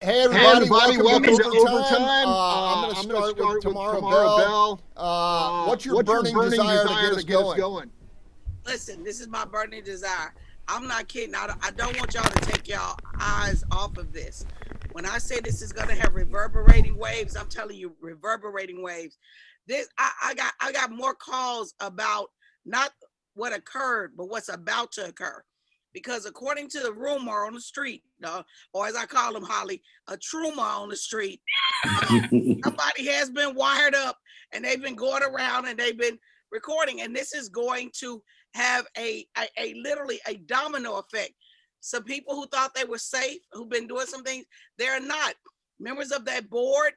Hey everybody, welcome to Overtime. I'm going to start with Tomaro Bell. What's your burning desire to get us going? Listen, this is my burning desire. I'm not kidding. I don't want y'all to take y'all eyes off of this. When I say this is going to have reverberating waves, I'm telling you, reverberating waves. I got more calls about not what occurred, but what's about to occur. Because according to the rumor on the street, or as I call them, Holly, a truma on the street, somebody has been wired up and they've been going around and they've been recording. And this is going to have a literally a domino effect. Some people who thought they were safe, who've been doing some things, they're not. Members of that board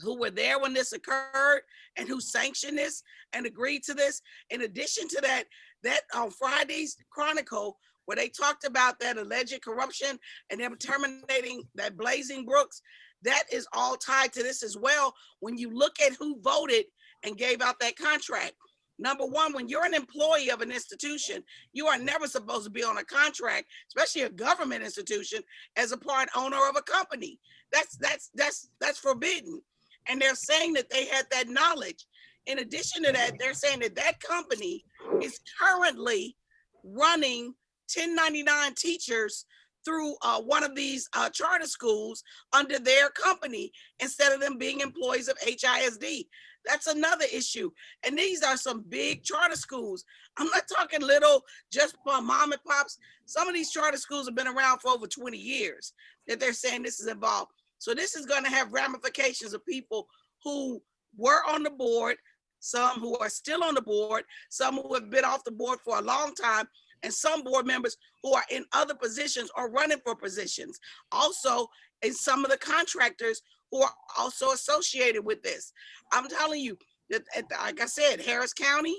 who were there when this occurred and who sanctioned this and agreed to this. In addition to that on Friday's Chronicle, where they talked about that alleged corruption and them terminating that Blazing Brooks, that is all tied to this as well. When you look at who voted and gave out that contract, number one, when you're an employee of an institution, you are never supposed to be on a contract, especially a government institution, as a part owner of a company. That's forbidden. And they're saying that they had that knowledge. In addition to that, they're saying that that company is currently running 1099 teachers through one of these charter schools under their company instead of them being employees of HISD. That's another issue. And these are some big charter schools. I'm not talking little, just for mom and pops. Some of these charter schools have been around for over 20 years that they're saying this is involved. So this is going to have ramifications of people who were on the board, some who are still on the board, some who have been off the board for a long time, and some board members who are in other positions or running for positions. Also, in some of the contractors who are also associated with this. I'm telling you that, like I said, Harris County,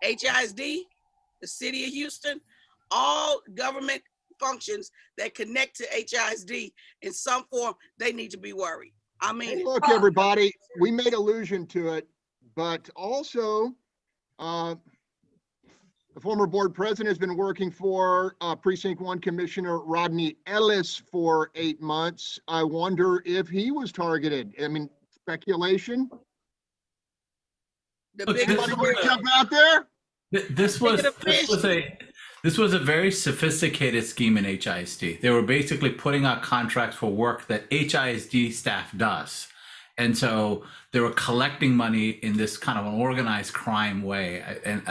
HISD, the city of Houston, all government functions that connect to HISD in some form, they need to be worried. I mean, hey, look, everybody, we made allusion to it, but also the former board president has been working for Precinct 1 Commissioner Rodney Ellis for 8 months. I wonder if he was targeted. I mean, speculation. Anybody want to jump out there? This was a very sophisticated scheme in HISD. They were basically putting out contracts for work that HISD staff does. And so they were collecting money in this kind of an organized crime way. And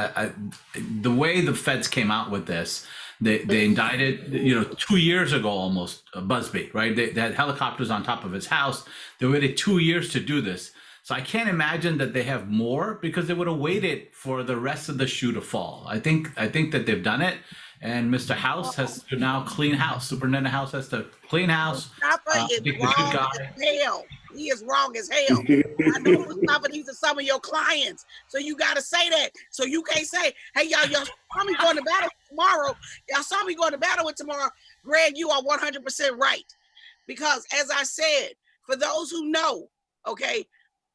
the way the feds came out with this, they indicted, 2 years ago almost, Busby, right? They had helicopters on top of his house. They waited 2 years to do this. So I can't imagine that they have more, because they would have waited for the rest of the shoe to fall. I think that they've done it. And Mr. House has to now clean house. Superintendent House has to clean house. Mustafa is wrong as hell. He is wrong as hell. I know Mustafa, these are some of your clients. So you got to say that. So you can't say, hey, y'all saw me going to battle tomorrow. Y'all saw me going to battle with tomorrow. Greg, you are 100% right. Because as I said, for those who know, okay,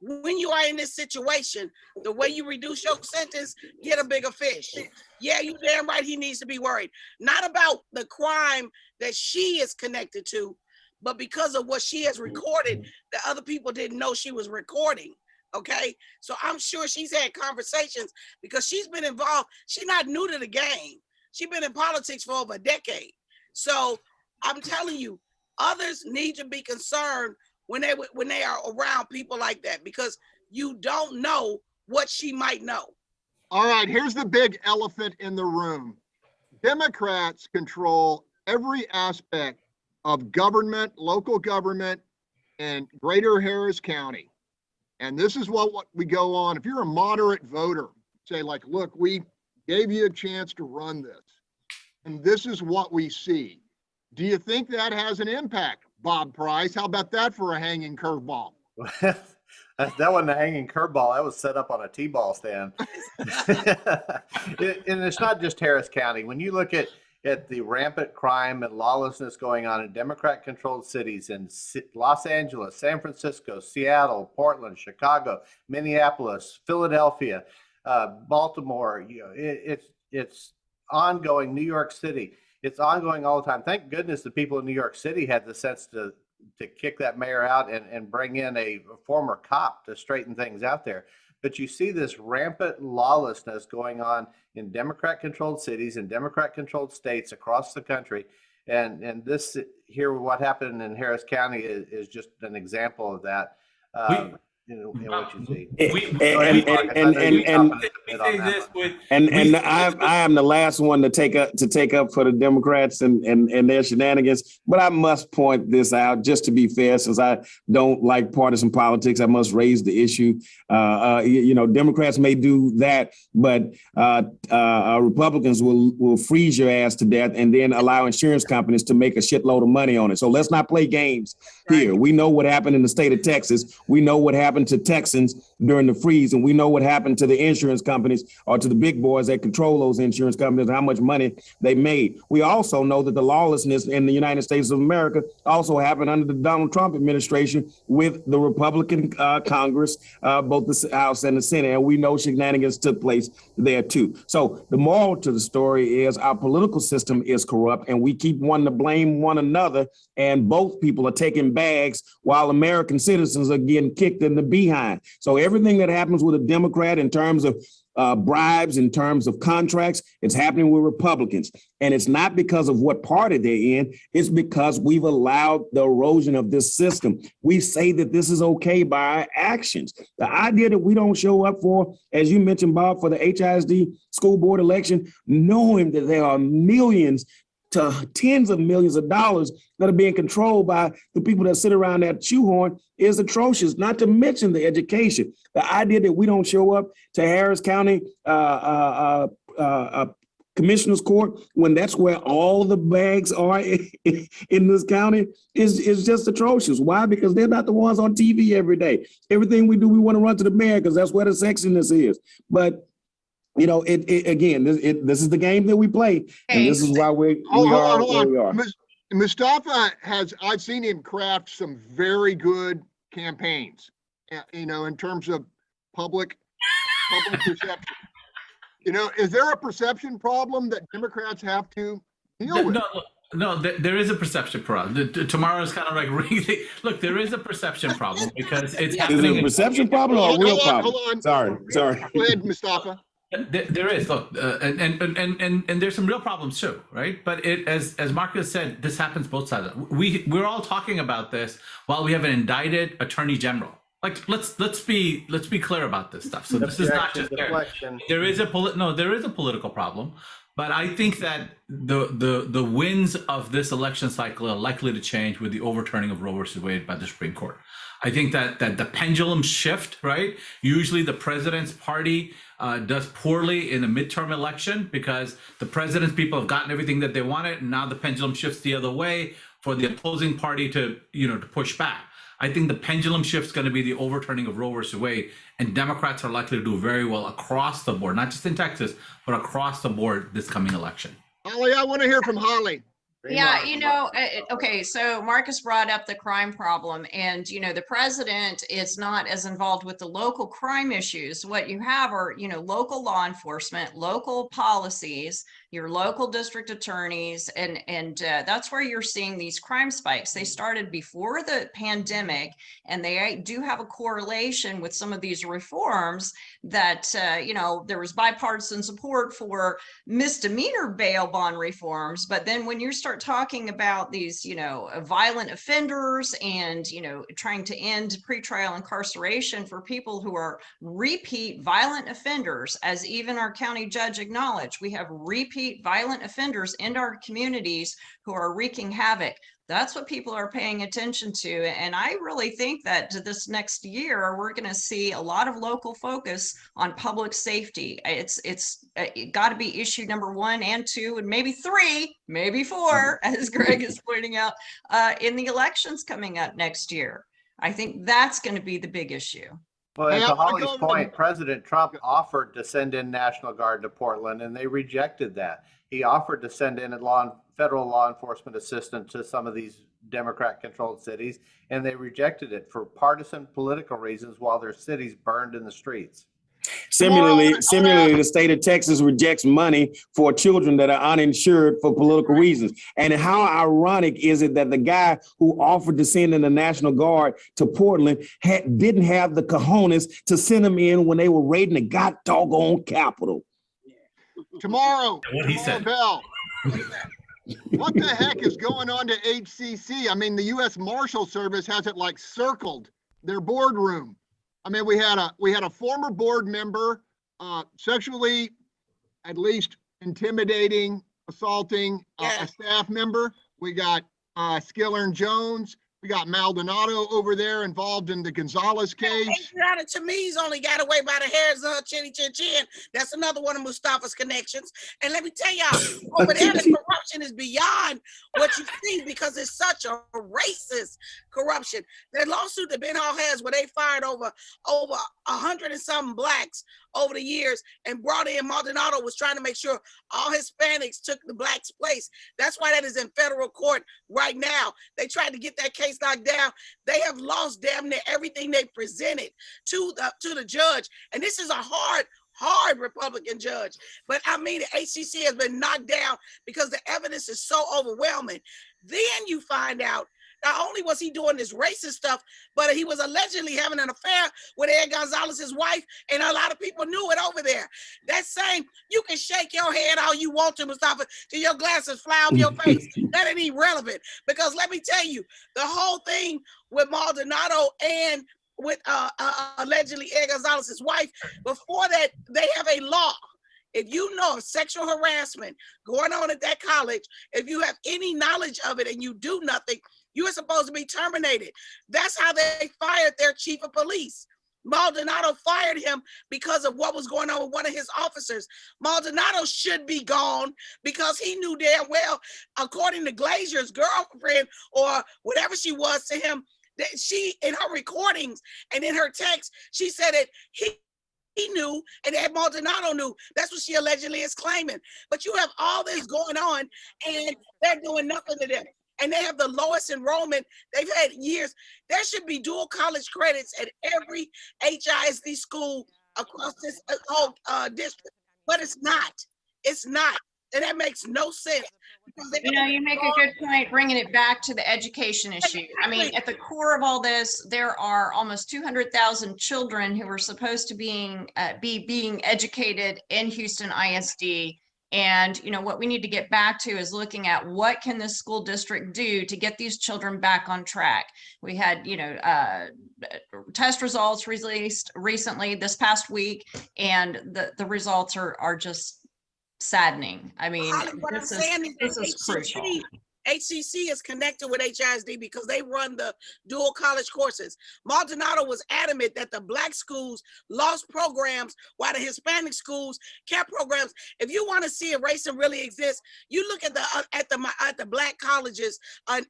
when you are in this situation, the way you reduce your sentence, get a bigger fish. Yeah, you damn right he needs to be worried. Not about the crime that she is connected to, but because of what she has recorded that other people didn't know she was recording. Okay, so I'm sure she's had conversations because she's been involved. She's not new to the game. She's been in politics for over a decade. So I'm telling you, others need to be concerned when they are around people like that, because you don't know what she might know. All right, here's the big elephant in the room. Democrats control every aspect of government, local government, and greater Harris County. And this is what we go on. If you're a moderate voter, say like, look, we gave you a chance to run this, and this is what we see. Do you think that has an impact? Bob Price, how about that for a hanging curveball? That wasn't a hanging curveball. That was set up on a T-ball stand. And it's not just Harris County. When you look at the rampant crime and lawlessness going on in Democrat-controlled cities in Los Angeles, San Francisco, Seattle, Portland, Chicago, Minneapolis, Philadelphia, Baltimore, it's ongoing, New York City. it's ongoing all the time. Thank goodness the people in New York City had the sense to kick that mayor out and bring in a former cop to straighten things out there. But you see this rampant lawlessness going on in Democrat-controlled cities and Democrat-controlled states across the country. And this here, what happened in Harris County is just an example of that. In what you see. And I am the last one to take up for the Democrats and their shenanigans. But I must point this out, just to be fair, since I don't like partisan politics. I must raise the issue. Democrats may do that, but Republicans will freeze your ass to death and then allow insurance companies to make a shitload of money on it. So let's not play games here. We know what happened in the state of Texas. We know what happened to Texans during the freeze, and we know what happened to the insurance companies, or to the big boys that control those insurance companies, and how much money they made. We also know that the lawlessness in the United States of America also happened under the Donald Trump administration with the Republican Congress, both the House and the Senate, and we know shenanigans took place there too. So the moral to the story is our political system is corrupt, and we keep wanting to blame one another, and both people are taking bags while American citizens are getting kicked in the behind. So everything that happens with a Democrat in terms of bribes, in terms of contracts, it's happening with Republicans. And it's not because of what party they're in. It's because we've allowed the erosion of this system. We say that this is okay by our actions. The idea that we don't show up for, as you mentioned, Bob, for the HISD school board election, knowing that there are millions to tens of millions of dollars that are being controlled by the people that sit around that shoehorn is atrocious, not to mention the education. The idea that we don't show up to Harris County Commissioner's Court when that's where all the bags are in this county is just atrocious. Why? Because they're not the ones on TV every day. Everything we do, we want to run to the mayor because that's where the sexiness is. But this is the game that we play, and this is why we are where we are. Mustafa I've seen him craft some very good campaigns, in terms of public perception. Is there a perception problem that Democrats have to deal with? No, there is a perception problem. Tomorrow is kind of like really, look, there is a perception problem because it's happening. Is it a perception problem or a real problem? Hold on. Sorry. Go ahead, Mustafa. There is, look, and there's some real problems too, right? But as Marcus said, this happens both sides. We're all talking about this while we have an indicted attorney general. Like let's be clear about this stuff. So this is not just there is a political problem, but I think that the winds of this election cycle are likely to change with the overturning of Roe versus Wade by the Supreme Court. I think that the pendulum shift, right? Usually the president's party does poorly in a midterm election because the president's people have gotten everything that they wanted, and now the pendulum shifts the other way for the opposing party to push back. I think the pendulum shift is going to be the overturning of Roe versus Wade, and Democrats are likely to do very well across the board, not just in Texas, but across the board this coming election. Holly, I want to hear from Holly. Yeah, okay, so Marcus brought up the crime problem, and the president is not as involved with the local crime issues. What you have are local law enforcement, local policies, your local district attorneys, and that's where you're seeing these crime spikes. They started before the pandemic, and they do have a correlation with some of these reforms that there was bipartisan support for misdemeanor bail bond reforms, but then when you start talking about these violent offenders and trying to end pretrial incarceration for people who are repeat violent offenders, as even our county judge acknowledged, we have repeat violent offenders in our communities who are wreaking havoc. That's what people are paying attention to. And I really think that this next year, we're going to see a lot of local focus on public safety. It's got to be issue number 1 and 2 and maybe 3, maybe 4, as Greg is pointing out, in the elections coming up next year. I think that's going to be the big issue. Well, and to Holly's point, President Trump offered to send in National Guard to Portland, and they rejected that. He offered to send in a federal law enforcement assistant to some of these Democrat-controlled cities, and they rejected it for partisan political reasons while their cities burned in the streets. Similarly, the state of Texas rejects money for children that are uninsured for political reasons. And how ironic is it that the guy who offered to send in the National Guard to Portland didn't have the cojones to send them in when they were raiding the god doggone Capitol? Tomorrow, What he said. Bell. What the heck is going on to HCC? I mean, the U.S. Marshal Service has it like circled their boardroom. I mean, we had a former board member sexually, at least intimidating, assaulting a staff member. We got Skiller and Jones. We got Maldonado over there involved in the Gonzalez case. Tameez only got away by the hairs of her chinny chin chin. That's another one of Mustafa's connections. And let me tell y'all, over there, the corruption is beyond what you see because it's such a racist corruption. That lawsuit that Ben Hall has, where they fired over 100 and something blacks over the years and brought in Maldonado, was trying to make sure all Hispanics took the blacks' place. That's why that is in federal court right now. They tried to get that case knocked down. They have lost damn near everything they presented to the judge. And this is a hard Republican judge. But I mean, the HCC has been knocked down because the evidence is so overwhelming. Then you find out not only was he doing this racist stuff, but he was allegedly having an affair with Ed Gonzalez's wife, and a lot of people knew it over there. That same, you can shake your head all you want to, Mustafa, till your glasses fly off your face. That ain't irrelevant, because let me tell you, the whole thing with Maldonado and with allegedly Ed Gonzalez's wife, before that, they have a law. If you know of sexual harassment going on at that college, if you have any knowledge of it and you do nothing, you are supposed to be terminated. That's how they fired their chief of police. Maldonado fired him because of what was going on with one of his officers. Maldonado should be gone because he knew damn well, according to Glazier's girlfriend or whatever she was to him, that she, in her recordings and in her text, she said that he knew and that Maldonado knew. That's what she allegedly is claiming. But you have all this going on and they're doing nothing to them. And they have the lowest enrollment they've had years. There should be dual college credits at every HISD school across this whole district, but it's not. It's not, and that makes no sense. You know, you make a good point, bringing it back to the education issue. I mean, at the core of all this, there are almost 200,000 children who are supposed to be being educated in Houston ISD. And, you know, what we need to get back to is looking at what can the school district do to get these children back on track. We had, you know, test results released recently this past week, and the results are just saddening. I mean, this is crucial. HCC is connected with HISD because they run the dual college courses. Maldonado was adamant that the black schools lost programs while the Hispanic schools kept programs. If you want to see if racism really exists, you look at the black colleges and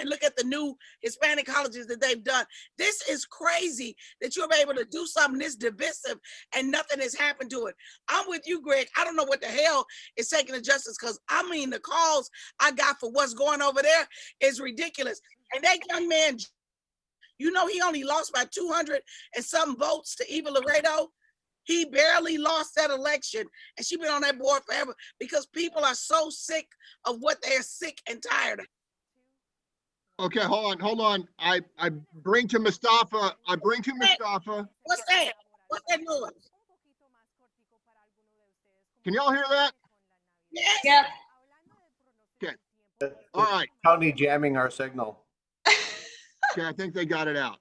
look at the new Hispanic colleges that they've done. This is crazy that you're able to do something this divisive and nothing has happened to it. I'm with you, Greg. I don't know what the hell is taking the justice, because I mean the calls I got for what's going over there is ridiculous. And that young man, you know, he only lost by 200 and some votes to Eva Laredo. He barely lost that election, and she's been on that board forever because people are so sick of what they're sick and tired of. Okay, hold on. I bring to Mustafa. What's that? What's that noise? Can y'all hear that? Yes. Yep. All right. Tony jamming our signal. Okay, I think they got it out.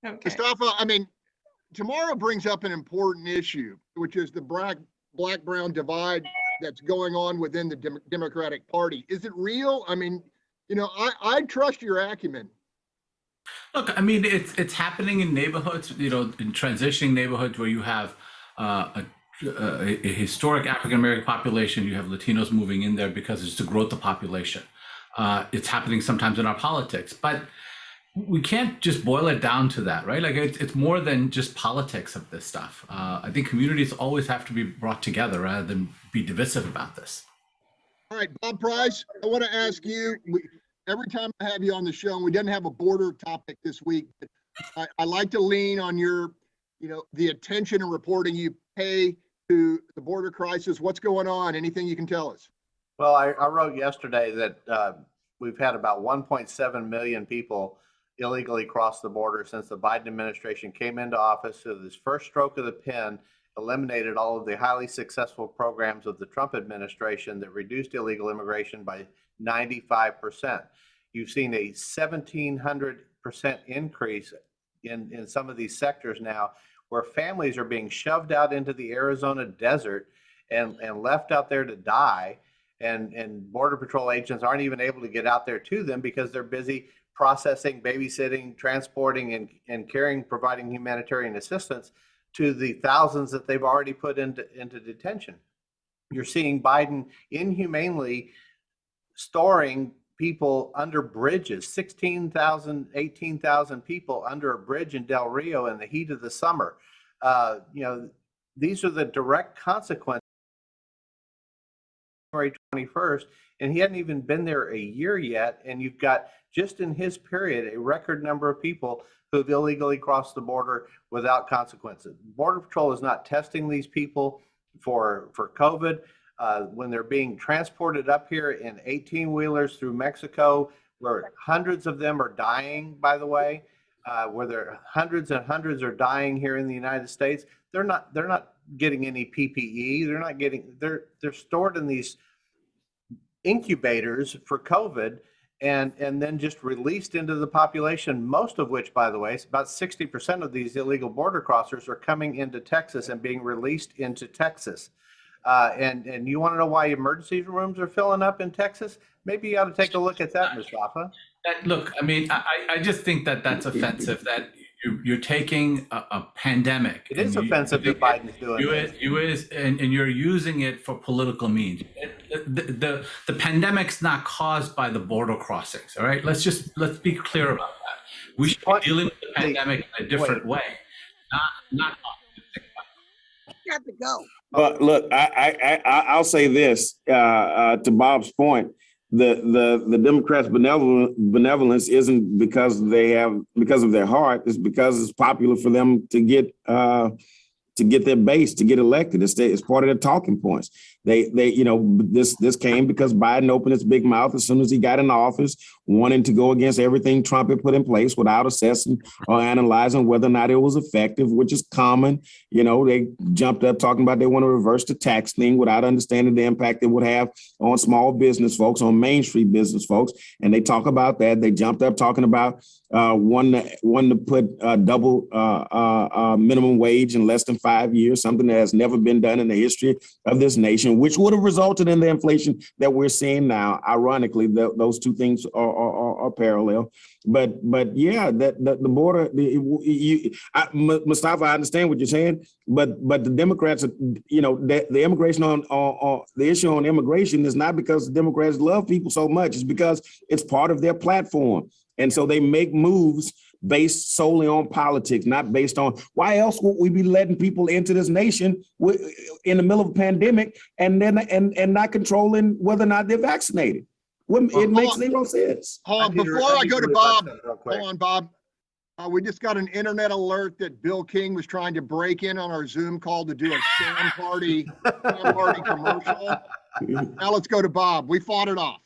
Okay. Mustafa, I mean, Tomaro brings up an important issue, which is the black-brown divide that's going on within the Democratic Party. Is it real? I mean, you know, I trust your acumen. Look, I mean, it's happening in neighborhoods, you know, in transitioning neighborhoods where you have a historic African-American population, you have Latinos moving in there because it's the growth of population. It's happening sometimes in our politics, but we can't just boil it down to that, right? Like it's more than just politics of this stuff. I think communities always have to be brought together rather than be divisive about this. All right, Bob Price, I want to ask you, every time I have you on the show, and we didn't have a border topic this week, but I like to lean on your the attention and reporting you pay to the border crisis? What's going on? Anything you can tell us? Well, I wrote yesterday that we've had about 1.7 million people illegally cross the border since the Biden administration came into office. So this first stroke of the pen eliminated all of the highly successful programs of the Trump administration that reduced illegal immigration by 95%. You've seen a 1,700% increase in some of these sectors now, where families are being shoved out into the Arizona desert and left out there to die. And Border Patrol agents aren't even able to get out there to them because they're busy processing, babysitting, transporting, and caring, providing humanitarian assistance to the thousands that they've already put into detention. You're seeing Biden inhumanely storing people under bridges, 16,000, 18,000 people under a bridge in Del Rio in the heat of the summer. These are the direct consequences. January 21st, and he hadn't even been there a year yet, and you've got, just in his period, a record number of people who have illegally crossed the border without consequences. Border Patrol is not testing these people for COVID. When they're being transported up here in 18-wheelers through Mexico, where hundreds of them are dying, by the way, where there hundreds and hundreds are dying here in the United States, they're not getting any PPE. They're stored in these incubators for COVID and then just released into the population, most of which, by the way, about 60% of these illegal border crossers are coming into Texas and being released into Texas. And you want to know why emergency rooms are filling up in Texas? Maybe you ought to take a look at that, Mustafa. Look, I mean, I just think that that's offensive, that you're taking a pandemic. It is offensive that Biden's doing it. And you're using it for political means. The pandemic's not caused by the border crossings, all right? Let's be clear about that. We should be dealing with the pandemic in a different way, not You got to go. But look, I'll say this to Bob's point. The Democrats' benevolence isn't because of their heart. It's because it's popular for them to get their base, to get elected. It's part of their talking points. This came because Biden opened his big mouth as soon as he got in office, wanting to go against everything Trump had put in place without assessing or analyzing whether or not it was effective, which is common. They jumped up talking about they want to reverse the tax thing without understanding the impact it would have on small business folks, on Main Street business folks. And they talk about that. They jumped up talking about one to put double minimum wage in less than 5 years, something that has never been done in the history of this nation, which would have resulted in the inflation that we're seeing now. Ironically, those two things are parallel. But yeah, the border, Mustafa, I understand what you're saying, but the Democrats, the immigration on the issue on immigration is not because the Democrats love people so much. It's because it's part of their platform. And so they make moves based solely on politics, not based on why else would we be letting people into this nation in the middle of a pandemic and not controlling whether or not they're vaccinated. It makes zero sense. Hold on, before I go to Bob, hold on, Bob. We just got an internet alert that Bill King was trying to break in on our Zoom call to do a Sam party commercial. Now let's go to Bob. We fought it off.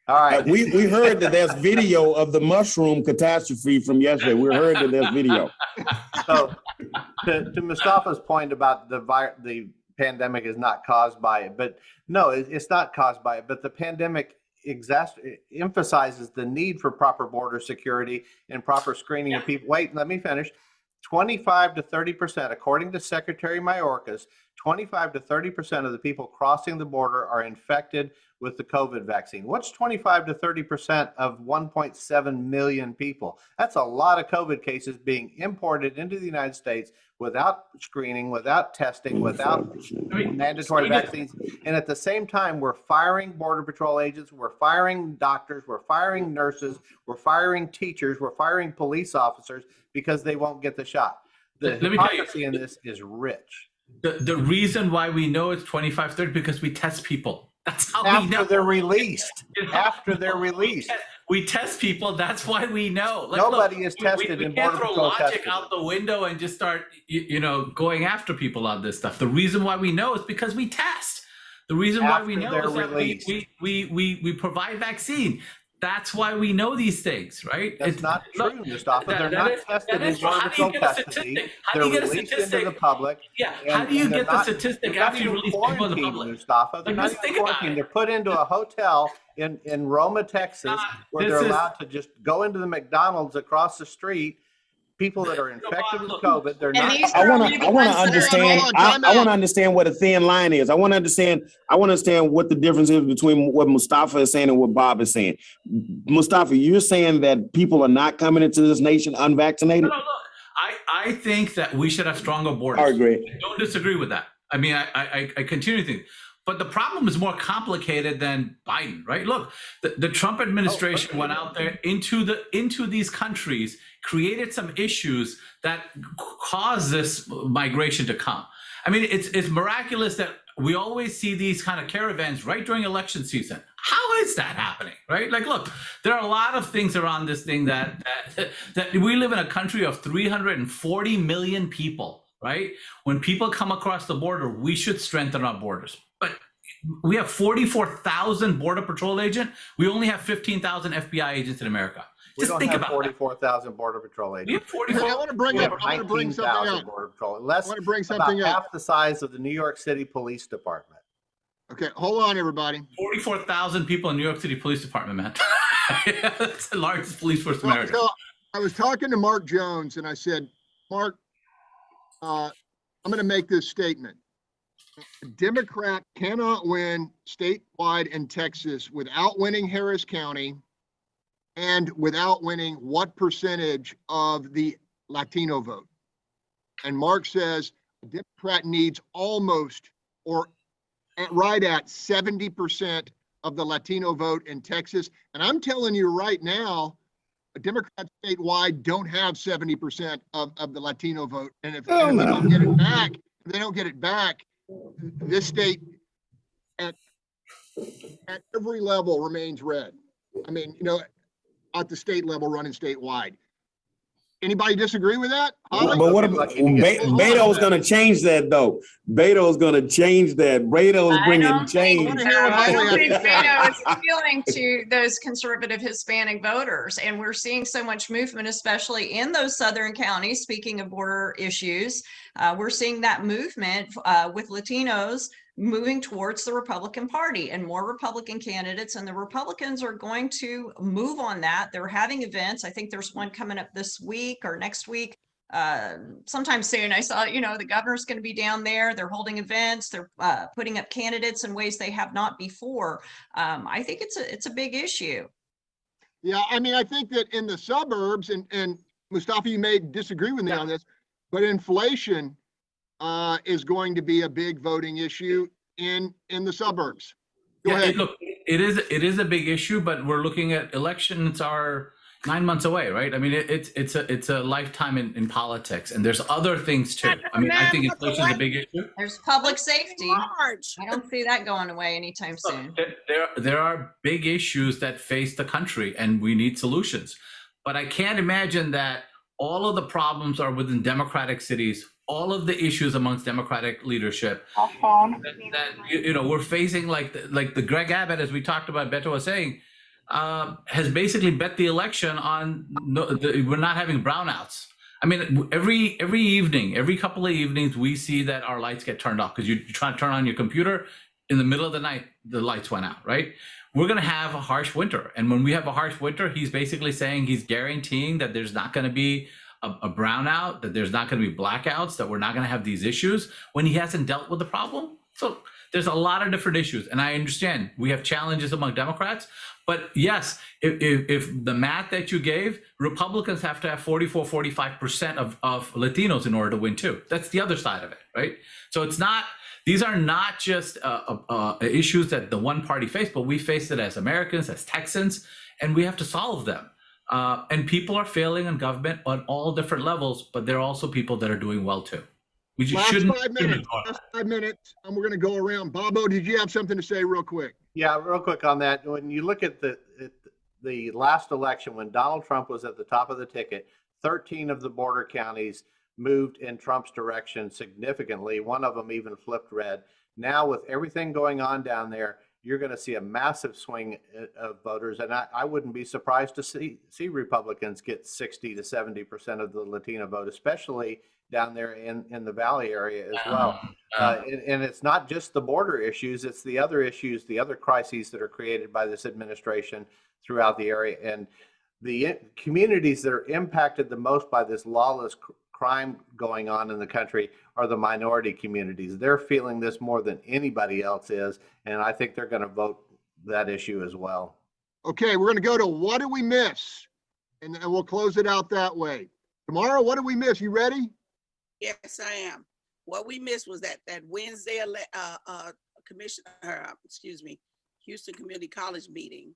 All right. We heard that there's video of the mushroom catastrophe from yesterday. We heard that there's video. So to Mustafa's point about the pandemic is not caused by it, but no, it's not caused by it, but the pandemic emphasizes the need for proper border security and proper screening of people. Wait, let me finish. 25 to 30%, according to Secretary Mayorkas, 25 to 30% of the people crossing the border are infected with the COVID vaccine. What's 25 to 30% of 1.7 million people? That's a lot of COVID cases being imported into the United States without screening, without testing, without mandatory vaccines. And at the same time, we're firing Border Patrol agents, we're firing doctors, we're firing nurses, we're firing teachers, we're firing police officers because they won't get the shot. The hypocrisy in this is rich. The reason why we know it's 25, 30, because we test people. That's how we After know. they're released. You know, After they're released. We test people. That's why we know. Like, Nobody look, is tested we in can't Border throw Patrol logic testing. out the window and just start, going after people on this stuff. The reason why we know is because we test. The reason why we know is that we provide vaccine. That's why we know these things, right? That's not true, Mustafa. They're not tested in Border Patrol custody. They're released into the public. Yeah. How do you get the statistic after you release people in the public? Mustafa. They're not even quarantined. They're put into a hotel in Roma, Texas, where they're allowed to just go into the McDonald's across the street. People that are infected with COVID, they're not. I want to understand. I want to understand what a thin line is. I want to understand what the difference is between what Mustafa is saying and what Bob is saying. Mustafa, you're saying that people are not coming into this nation unvaccinated? No, look, I think that we should have stronger borders. I agree. I don't disagree with that. I mean, I continue to think. But the problem is more complicated than Biden, right? Look, the Trump administration went out there into these countries, created some issues that caused this migration to come. I mean, it's miraculous that we always see these kind of caravans right during election season. How is that happening, right? Like, look, there are a lot of things around this thing that we live in a country of 340 million people, right? When people come across the border, we should strengthen our borders. But we have 44,000 Border Patrol agents. We only have 15,000 FBI agents in America. Just think about 44,000 Border Patrol agents. We have 44. I want to bring something up. Border Patrol. Less, I want to bring about something up. half the size of the New York City Police Department. Okay, hold on, everybody. 44,000 people in New York City Police Department, man. It's the largest police force in America. So I was talking to Mark Jones, and I said, Mark, I'm going to make this statement. A Democrat cannot win statewide in Texas without winning Harris County and without winning what percentage of the Latino vote. And Mark says a Democrat needs almost or right at 70% of the Latino vote in Texas. And I'm telling you right now, Democrats statewide don't have 70% of the Latino vote. And if they don't get it back, this state at every level remains red. I mean, at the state level, running statewide. Anybody disagree with that? Holly? But what about Beto's going to change that, though? Beto's going to change that. Beto's bringing change. I don't think Beto is appealing to those conservative Hispanic voters. And we're seeing so much movement, especially in those southern counties. Speaking of border issues, we're seeing that movement with Latinos moving towards the Republican Party and more Republican candidates, and the Republicans are going to move on that. They're having events. I think there's one coming up this week or next week, sometime soon. I saw, the governor's going to be down there. They're holding events. They're putting up candidates in ways they have not before. I think it's a big issue. Yeah, I mean, I think that in the suburbs, and Mustafa, you may disagree with me on this, but inflation is going to be a big voting issue in the suburbs. Go ahead. Look, it is a big issue, but we're looking at elections are 9 months away, right? I mean, it's a lifetime in politics, and there's other things too. I mean, I think inflation is a big issue. There's public safety. I don't see that going away anytime soon. There are big issues that face the country, and we need solutions. But I can't imagine that all of the problems are within Democratic cities. All of the issues amongst Democratic leadership that we're facing, like the Greg Abbott, as we talked about, Beto was saying, has basically bet the election on we're not having brownouts. I mean, every evening, every couple of evenings, we see that our lights get turned off because you try to turn on your computer in the middle of the night, the lights went out, right? We're going to have a harsh winter. And when we have a harsh winter, he's basically saying he's guaranteeing that there's not going to be a brownout, that there's not going to be blackouts, that we're not going to have these issues when he hasn't dealt with the problem. So there's a lot of different issues. And I understand we have challenges among Democrats. But yes, if the math that you gave, Republicans have to have 45% of Latinos in order to win too. That's the other side of it, right? So these are not just issues that the one party face, but we face it as Americans, as Texans, and we have to solve them. And people are failing in government on all different levels, but there are also people that are doing well too. We just Last shouldn't. 5 minutes. Last 5 minutes, and we're going to go around. Bobo, did you have something to say real quick? Yeah, real quick on that. When you look at the last election, when Donald Trump was at the top of the ticket, 13 of the border counties moved in Trump's direction significantly. One of them even flipped red. Now, with everything going on down there, you're going to see a massive swing of voters. And I wouldn't be surprised to see Republicans get 60 to 70% of the Latino vote, especially down there in the Valley area as well. And it's not just the border issues, it's the other issues, the other crises that are created by this administration throughout the area. And the communities that are impacted the most by this lawless crime going on in the country are the minority communities. They're feeling this more than anybody else is, and I think they're going to vote that issue as well. Okay, we're going to go to what did we miss? And we'll close it out that way. Tomorrow, what did we miss? You ready? Yes, I am. What we missed was that Wednesday Houston Community College meeting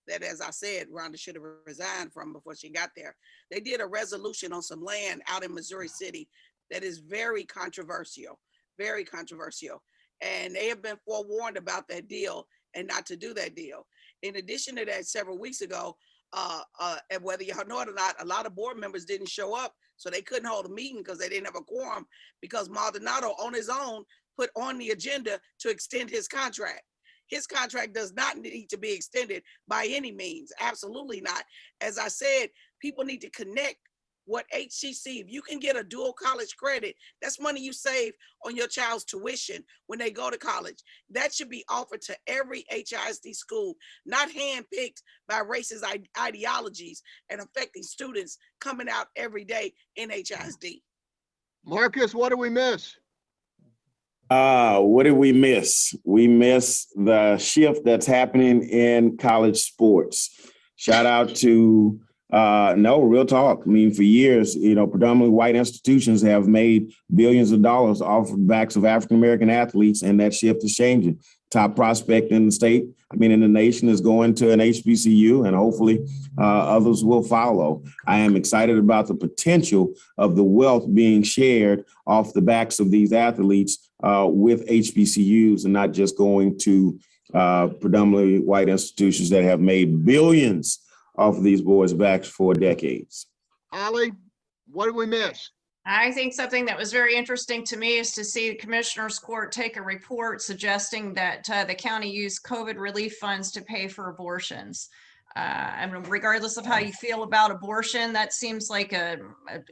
that, as I said, Rhonda should have resigned from before she got there. They did a resolution on some land out in Missouri City that is very controversial, very controversial. And they have been forewarned about that deal and not to do that deal. In addition to that, several weeks ago, and whether y'all know it or not, a lot of board members didn't show up, so they couldn't hold a meeting because they didn't have a quorum, because Maldonado on his own put on the agenda to extend his contract. His contract does not need to be extended by any means, absolutely not. As I said, people need to connect what HCC, if you can get a dual college credit, that's money you save on your child's tuition when they go to college. That should be offered to every HISD school, not handpicked by racist ideologies and affecting students coming out every day in HISD. Marcus, what did we miss? What did we miss? We miss the shift that's happening in college sports. Shout out to no, real talk. I mean, for years, predominantly white institutions have made billions of dollars off the backs of African-American athletes, and that shift is changing. Top prospect in the nation is going to an HBCU, and hopefully others will follow. I am excited about the potential of the wealth being shared off the backs of these athletes with HBCUs, and not just going to predominantly white institutions that have made billions off of these boys' backs for decades. Ollie, what did we miss? I think something that was very interesting to me is to see the Commissioner's Court take a report suggesting that the county used COVID relief funds to pay for abortions. And regardless of how you feel about abortion, that seems like a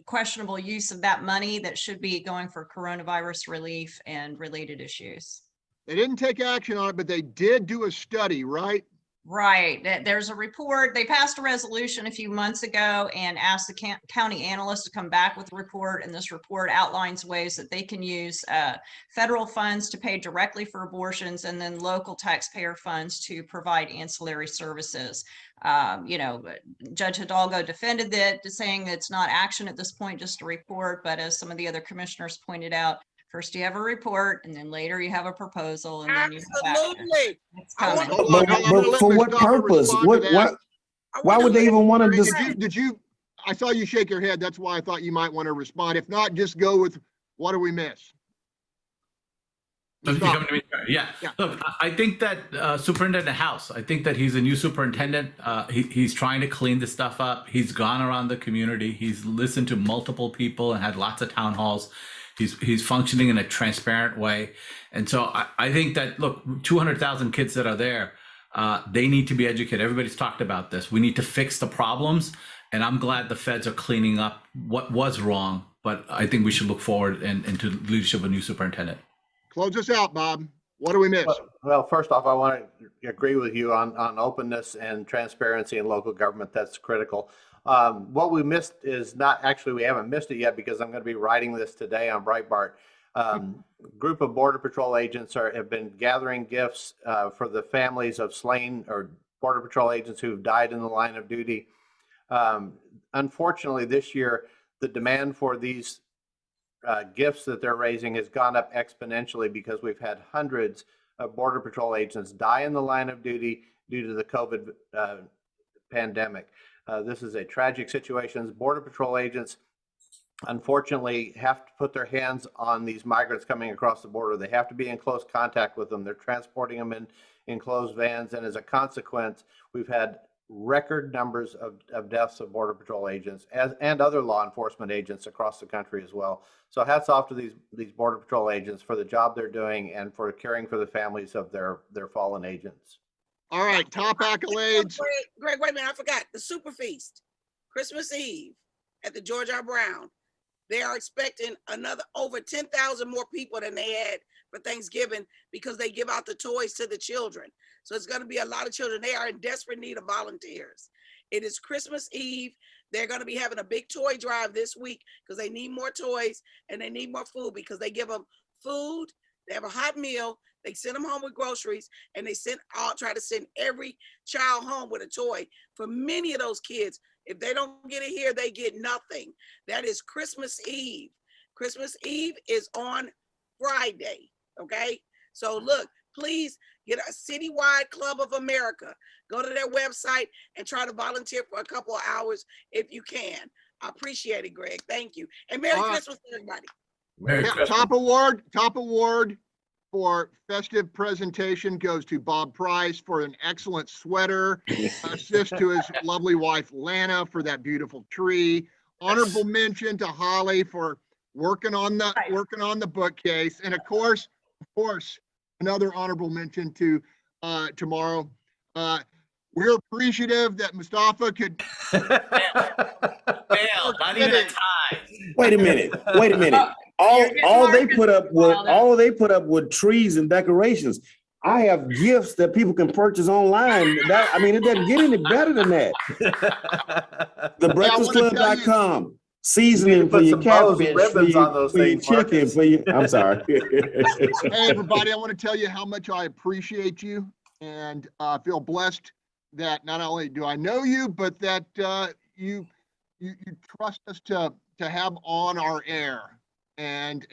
questionable use of that money that should be going for coronavirus relief and related issues. They didn't take action on it, but they did do a study, right? Right. There's a report. They passed a resolution a few months ago and asked the county analyst to come back with a report. And this report outlines ways that they can use federal funds to pay directly for abortions, and then local taxpayer funds to provide ancillary services. Judge Hidalgo defended it, saying it's not action at this point, just a report. But as some of the other commissioners pointed out, first you have a report, and then later you have a proposal, and then you have absolutely. But for what purpose? Why would they even want to? Did you? I saw you shake your head. That's why I thought you might want to respond. If not, just go with what do we miss? Yeah. Look, I think that Superintendent House, I think that he's a new superintendent. He's trying to clean this stuff up. He's gone around the community. He's listened to multiple people and had lots of town halls. He's functioning in a transparent way. And so I think that, look, 200,000 kids that are there, they need to be educated. Everybody's talked about this. We need to fix the problems. And I'm glad the feds are cleaning up what was wrong. But I think we should look forward into leadership of a new superintendent. Close us out, Bob. What do we miss? Well, first off, I want to agree with you on openness and transparency in local government. That's critical. What we missed is not actually, we haven't missed it yet, because I'm going to be writing this today on Breitbart. Group of Border Patrol agents have been gathering gifts for the families of slain or Border Patrol agents who've died in the line of duty. Unfortunately, this year, the demand for these gifts that they're raising has gone up exponentially, because we've had hundreds of Border Patrol agents die in the line of duty due to the COVID pandemic. This is a tragic situation. Border Patrol agents unfortunately have to put their hands on these migrants coming across the border. They have to be in close contact with them. They're transporting them in closed vans. And as a consequence, we've had record numbers of deaths of Border Patrol agents and other law enforcement agents across the country as well. So hats off to these Border Patrol agents for the job they're doing and for caring for the families of their fallen agents. All right, top accolades. Greg, wait a minute, I forgot. The Super Feast, Christmas Eve at the George R. Brown. They are expecting another over 10,000 more people than they had for Thanksgiving because they give out the toys to the children. So it's going to be a lot of children. They are in desperate need of volunteers. It is Christmas Eve. They're going to be having a big toy drive this week because they need more toys and they need more food because they give them food. They have a hot meal. They send them home with groceries, and they try to send every child home with a toy. For many of those kids, if they don't get it here, they get nothing. That is Christmas Eve. Christmas Eve is on Friday, okay? So look, please get a citywide Club of America. Go to their website and try to volunteer for a couple of hours if you can. I appreciate it, Greg. Thank you. And Merry Christmas to everybody. Merry Christmas. Top award for festive presentation goes to Bob Price for an excellent sweater. Assist to his lovely wife, Lana, for that beautiful tree. Honorable mention to Holly for working on the bookcase. And of course, another honorable mention to Tomaro. We're appreciative that Mustafa could Failed, not even a tie. Wait a minute. All they put up with trees and decorations. I have gifts that people can purchase online. It doesn't get any better than that. TheBreakfastClub.com. Seasoning for your catfish, for your chicken, for your. I'm sorry. Hey, everybody, I want to tell you how much I appreciate you and feel blessed that not only do I know you, but that you trust us to have on our air and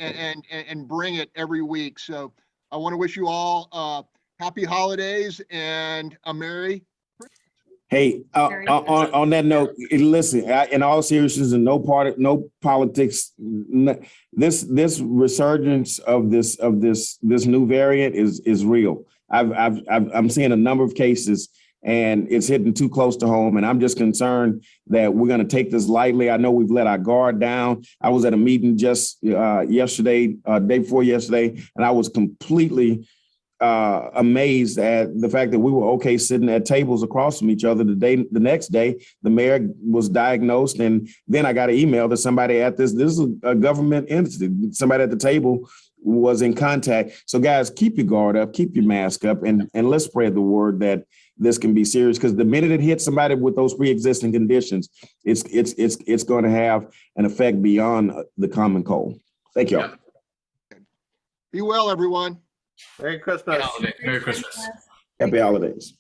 bring it every week. So I want to wish you all happy holidays and a Merry Christmas. Hey, on that note, listen, in all seriousness and no politics, this resurgence of this new variant is real. I'm seeing a number of cases and it's hitting too close to home. And I'm just concerned that we're going to take this lightly. I know we've let our guard down. I was at a meeting just yesterday, day before yesterday, and I was completely amazed at the fact that we were okay sitting at tables across from each other. The next day, the mayor was diagnosed, and then I got an email that somebody at this is a government entity, somebody at the table was in contact. So guys, keep your guard up, keep your mask up, and let's spread the word that this can be serious, because the minute it hits somebody with those pre-existing conditions, it's going to have an effect beyond the common cold. Thank you all. Be well, everyone. Merry Christmas. Merry Christmas. Happy holidays.